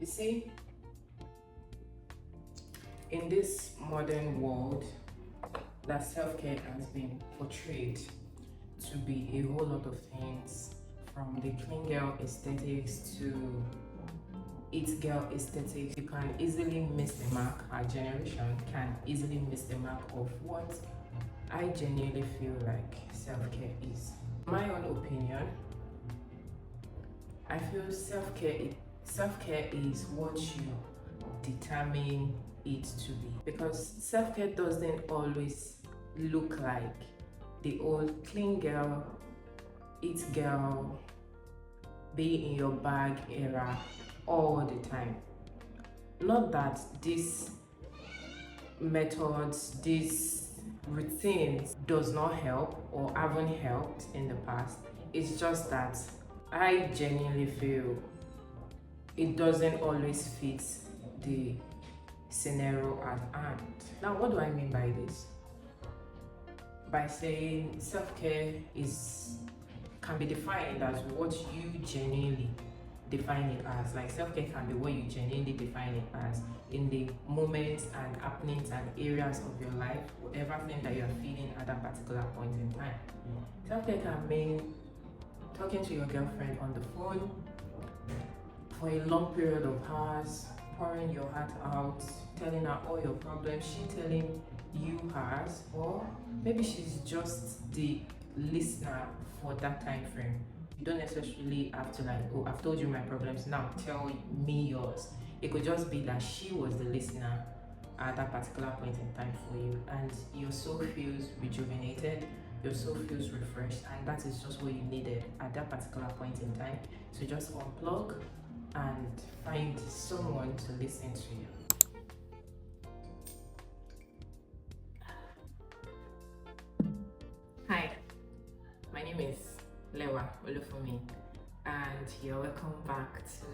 You see, in this modern world, that self-care has been portrayed to be a whole lot of things, from the clean girl aesthetics to it girl aesthetics. You can easily miss the mark. Our generation can easily miss the mark of what I genuinely feel like self-care is. In my own opinion, I feel self-care is what you determine it to be, because self-care doesn't always look like the old clean girl, it girl, be in your bag era all the time. Not that these methods, these routines does not help or haven't helped in the past. It's just that I genuinely feel it doesn't always fit the scenario at hand. Now, what do I mean by this? By saying self-care can be defined as what you genuinely define it as. Like, self-care can be what you genuinely define it as in the moments and happenings and areas of your life, whatever thing that you're feeling at that particular point in time. Self-care can mean talking to your girlfriend on the phone for a long period of hours, pouring your heart out, telling her all your problems, she telling you hers, or maybe she's just the listener for that time frame. You don't necessarily have to, like, oh, I've told you my problems, now tell me yours. It could just be that she was the listener at that particular point in time for you, and your soul feels rejuvenated, your soul feels refreshed, and that is just what you needed at that particular point in time, to just unplug and find someone to listen to you. Hi, my name is Olufunmi, and you're welcome back to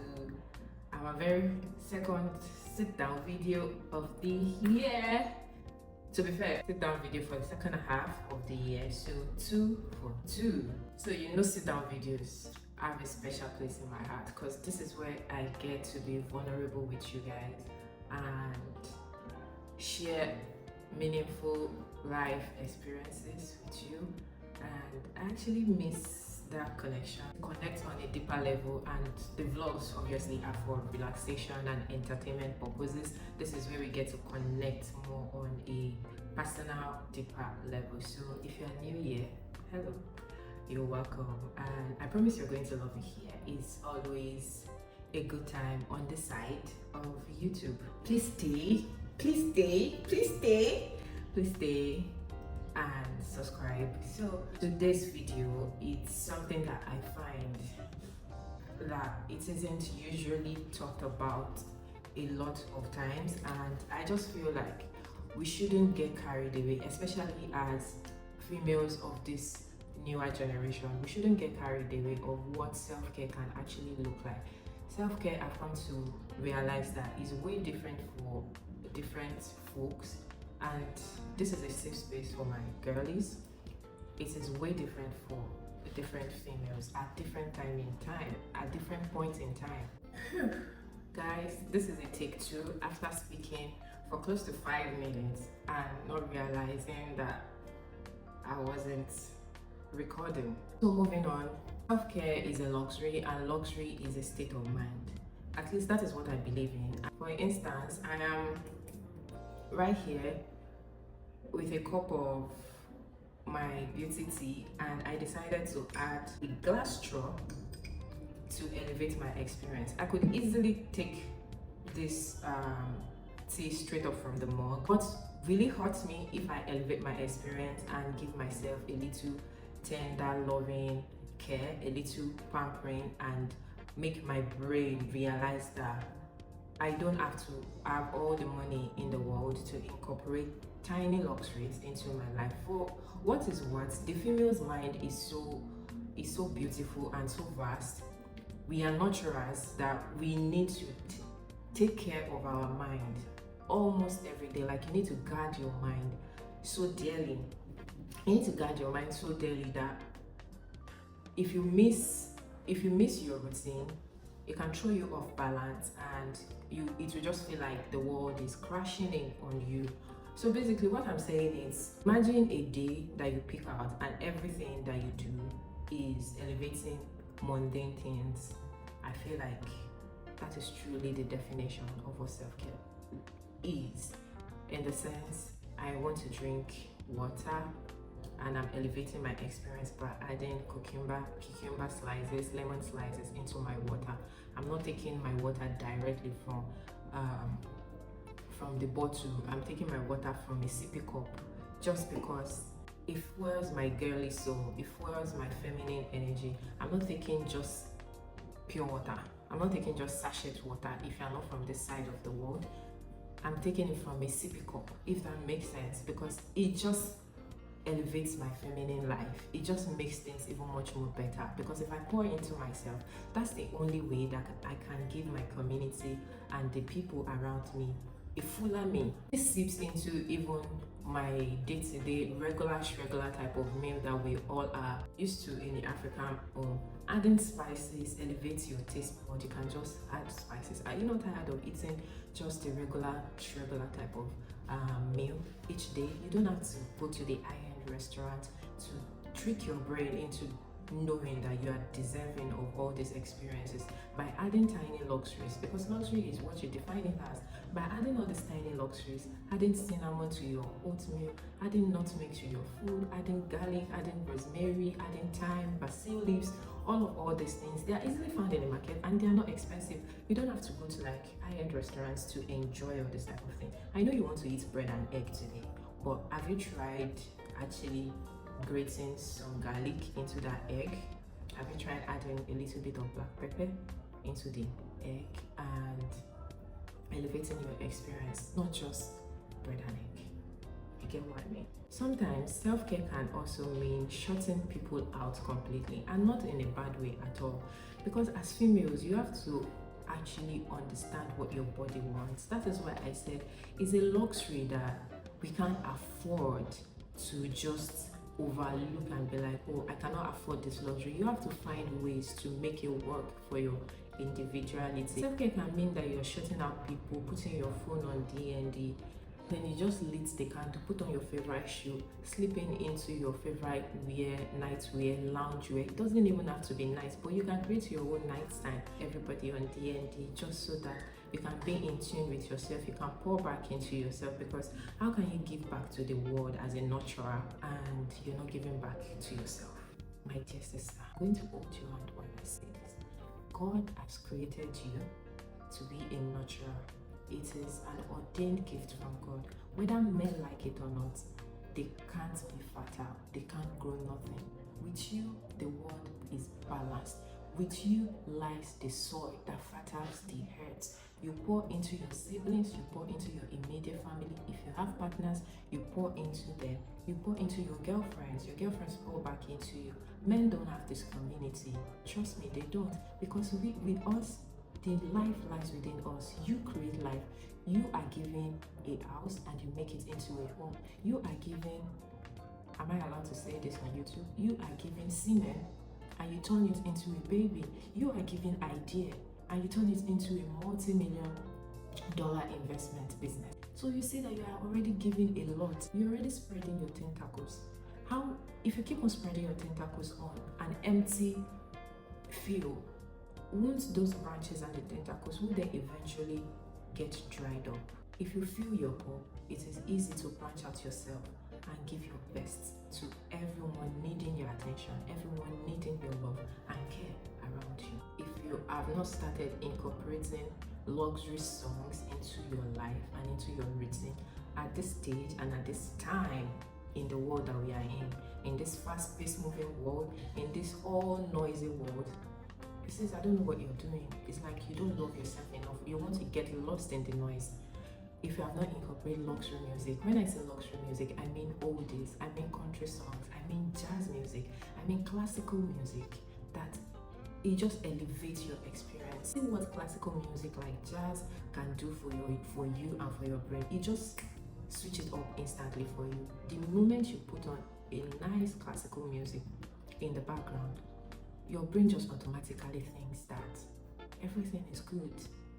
our very second sit-down video of the year. To be fair, sit-down video for the second half of the year, so 2 for 2. So sit-down videos have a special place in my heart, because this is where I get to be vulnerable with you guys and share meaningful life experiences with you. And I actually miss that connection. Connect on a deeper level, and the vlogs obviously are for relaxation and entertainment purposes. This is where we get to connect more on a personal, deeper level. So if you're new here, hello, you're welcome, and I promise you're going to love it here. It's always a good time on the side of YouTube. Please stay, please stay, please stay, please stay, and subscribe. So today's video, it's something that I find that it isn't usually talked about a lot of times, and I just feel like we shouldn't get carried away, especially as females of this newer generation. We shouldn't get carried away of what self-care can actually look like. Self-care, I've come to realize that is way different for different folks, and this is a safe space for my girlies. It is way different for different females at different at different points in time. Guys, this is a take 2 after speaking for close to 5 minutes and not realizing that I wasn't recording. So moving on, self-care is a luxury, and luxury is a state of mind. At least that is what I believe in. For instance, I am right here with a cup of my beauty tea, and I decided to add a glass straw to elevate my experience. I could easily take this tea straight up from the mug. What really hurts me if I elevate my experience and give myself a little tender, loving care, a little pampering, and make my brain realize that I don't have to have all the money in the world to incorporate tiny luxuries into my life. For what is what, the female's mind is so beautiful and so vast. We are naturals that we need to take care of our mind almost every day. Like, you need to guard your mind so dearly. You need to guard your mind so dearly that if you miss your routine, it can throw you off balance, and it will just feel like the world is crashing in on you. So basically what I'm saying is, imagine a day that you pick out and everything that you do is elevating mundane things. I feel like that is truly the definition of what self-care is. In the sense, I want to drink water and I'm elevating my experience by adding cucumber slices, lemon slices into my water. I'm not taking my water directly from the bottle. I'm taking my water from a sippy cup, just because it fuels my girly soul, it fuels my feminine energy. I'm not taking just pure water. I'm not taking just sachet water if you're not from this side of the world. I'm taking it from a sippy cup, if that makes sense, because it just elevates my feminine life. It just makes things even much more better, because if I pour into myself, that's the only way that I can give my community and the people around me a fuller me. This seeps into even my day-to-day regular type of meal that we all are used to in the African home. Adding spices elevates your taste bud. You can just add spices. Are you not tired of eating just a regular type of meal each day? You don't have to go to the high-end restaurant to trick your brain into knowing that you are deserving of all these experiences by adding tiny luxuries, because luxury is what you define it as. By adding all these tiny luxuries, adding cinnamon to your oatmeal, adding nutmeg to your food, adding garlic, adding rosemary, adding thyme, basil leaves, all these things, they are easily found in the market and they are not expensive. You don't have to go to like high-end restaurants to enjoy all this type of thing. I know you want to eat bread and egg today, but have you tried actually grating some garlic into that egg? Have you tried adding a little bit of black pepper into the egg and elevating your experience, not just bread and egg? You get what I mean? Sometimes self-care can also mean shutting people out completely, and not in a bad way at all, because as females you have to actually understand what your body wants. That is why I said it's a luxury that we can't afford to just overlook and be like, oh, I cannot afford this luxury. You have to find ways to make it work for your individuality. Self-care can mean that you're shutting out people, putting your phone on DND, then you just lit the candle, put on your favorite shoe, slipping into your favorite wear, nightwear, loungewear. It doesn't even have to be nice, but you can create your own nightstand, everybody on DND, just so that you can be in tune with yourself. You can pour back into yourself, because how can you give back to the world as a nurturer and you're not giving back to yourself? My dear sister, I'm going to hold your hand when I say this. God has created you to be a nurturer. It is an ordained gift from God. Whether men like it or not, they can't be fertile. They can't grow nothing. With you, the world is balanced. With you lies the soil that fertiles the earth. You pour into your siblings, you pour into your immediate family. If you have partners, you pour into them. You pour into your girlfriends pour back into you. Men don't have this community. Trust me, they don't. Because with us, the life lies within us. You create life. You are given a house and you make it into a home. You are given, am I allowed to say this on YouTube? You are given semen and you turn it into a baby. You are given idea and you turn it into a multi-million-dollar investment business. So you see that you are already giving a lot. You're already spreading your tentacles. How, if you keep on spreading your tentacles on an empty field, won't those branches and the tentacles, will they eventually get dried up? If you feel your cup, it is easy to branch out yourself and give your best to everyone needing your attention, everyone needing your love and care around you. If you have not started incorporating luxury songs into your life and into your routine at this stage and at this time in the world that we are in this fast-paced moving world, in this all noisy world, it says, I don't know what you're doing. It's like you don't love yourself enough. You want to get lost in the noise. If you have not incorporated luxury music, when I say luxury music, I mean oldies, I mean country songs, I mean jazz music, I mean classical music, that it just elevates your experience. See what classical music like jazz can do for you and for your brain. It just switches it up instantly for you. The moment you put on a nice classical music in the background, your brain just automatically thinks that everything is good,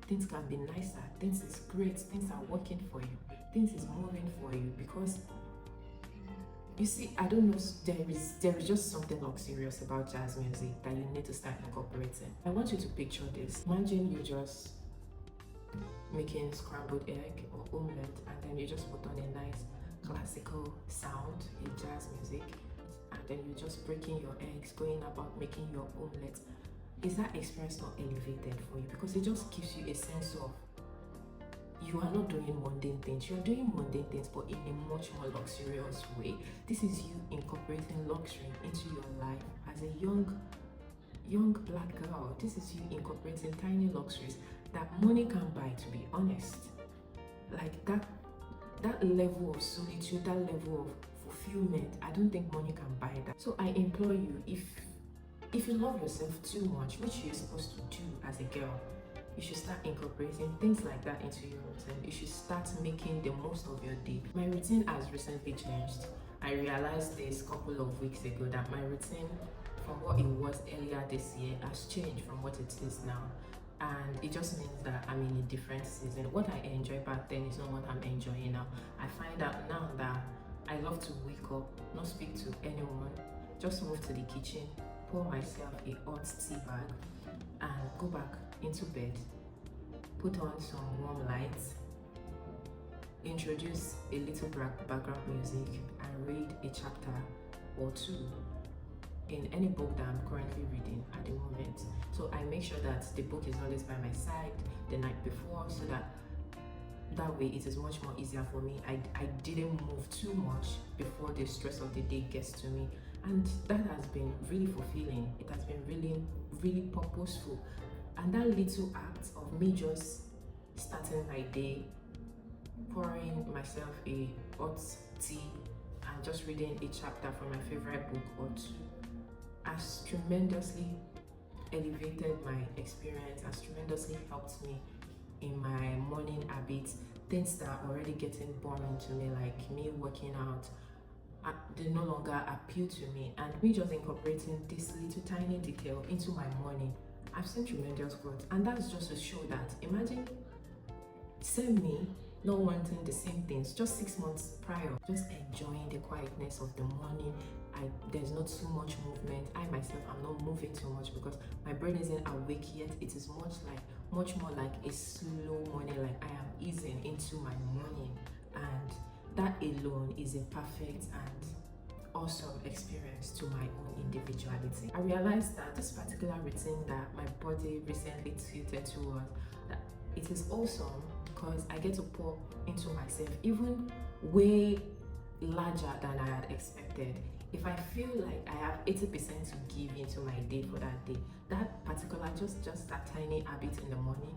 things can be nicer, things is great, things are working for you, things is moving for you. Because you see, I don't know, there is just something luxurious about jazz music that you need to start incorporating. I want you to picture this. Imagine you just making scrambled egg or omelette, and then you just put on a nice classical sound in jazz music, and then you're just breaking your eggs, going about making your omelette. Is that experience not elevated for you? Because it just gives you a sense of you are not doing mundane things. You are doing mundane things, but in a much more luxurious way. This is you incorporating luxury into your life as a young black girl. This is you incorporating tiny luxuries that money can't buy, to be honest. Like that level of solitude, that level of fulfillment, I don't think money can buy that. So I implore you, if you love yourself too much, which you're supposed to do as a girl, you should start incorporating things like that into your routine. You should start making the most of your day. My routine has recently changed. I realized this a couple of weeks ago that my routine from what it was earlier this year has changed from what it is now. And it just means that I'm in a different season. What I enjoy back then is not what I'm enjoying now. I find out now that I love to wake up, not speak to anyone, just move to the kitchen, pour myself a hot tea bag, and go back into bed, put on some warm lights, introduce a little background music, and read a chapter or two in any book that I'm currently reading at the moment. So I make sure that the book is always by my side the night before, so that way it is much more easier for me. I didn't move too much before the stress of the day gets to me, and that has been really fulfilling. It has been really purposeful. And that little act of me just starting my day, pouring myself a hot tea and just reading a chapter from my favorite book or two, has tremendously elevated my experience, has tremendously helped me in my morning habits. Things that are already getting boring to me, like me working out, they no longer appeal to me. And me just incorporating this little tiny detail into my morning, I've seen tremendous growth. And that's just to show that, imagine same me not wanting the same things just 6 months prior, just enjoying the quietness of the morning. There's not too much movement. I myself am not moving too much because my brain isn't awake yet. It is much more like a slow morning, like I am easing into my morning, and that alone is a perfect and awesome experience to my own individuality. I realized that this particular routine that my body recently tilted towards, that it is awesome because I get to pour into myself even way larger than I had expected. If I feel like I have 80% to give into my day for that day, that particular just that tiny habit in the morning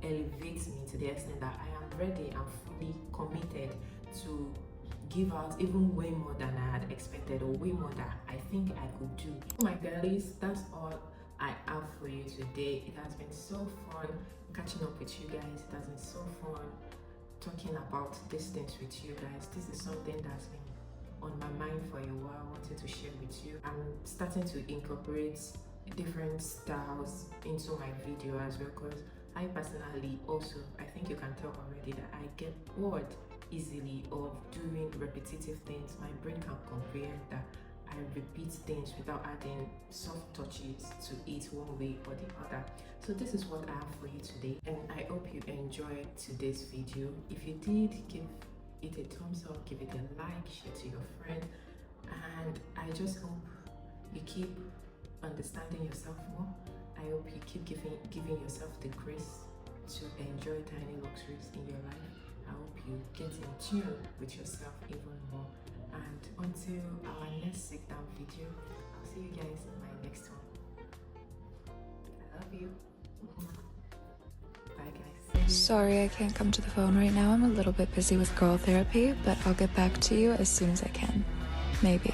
elevates me to the extent that I am ready and fully committed to give out even way more than I had expected, or way more than I think I could do. My girlies, that's all I have for you today. It has been so fun catching up with you guys. It has been so fun talking about these things with you guys. This is something that's been on my mind for a while. I wanted to share with you. I'm starting to incorporate different styles into my video as well, because I personally also, I think you can tell already that I get bored easily of doing repetitive things. My brain can comprehend that I repeat things without adding soft touches to it one way or the other. So this is what I have for you today, and I hope you enjoyed today's video. If you did, give it a thumbs up, give it a like, share to your friend, and I just hope you keep understanding yourself more. I hope you keep giving yourself the grace to enjoy tiny luxuries in your life. I hope you get in tune with yourself even more. And until our next sit down video, I'll see you guys in my next one. I love you. Bye guys. Sorry I can't come to the phone right now. I'm a little bit busy with girl therapy, but I'll get back to you as soon as I can. Maybe.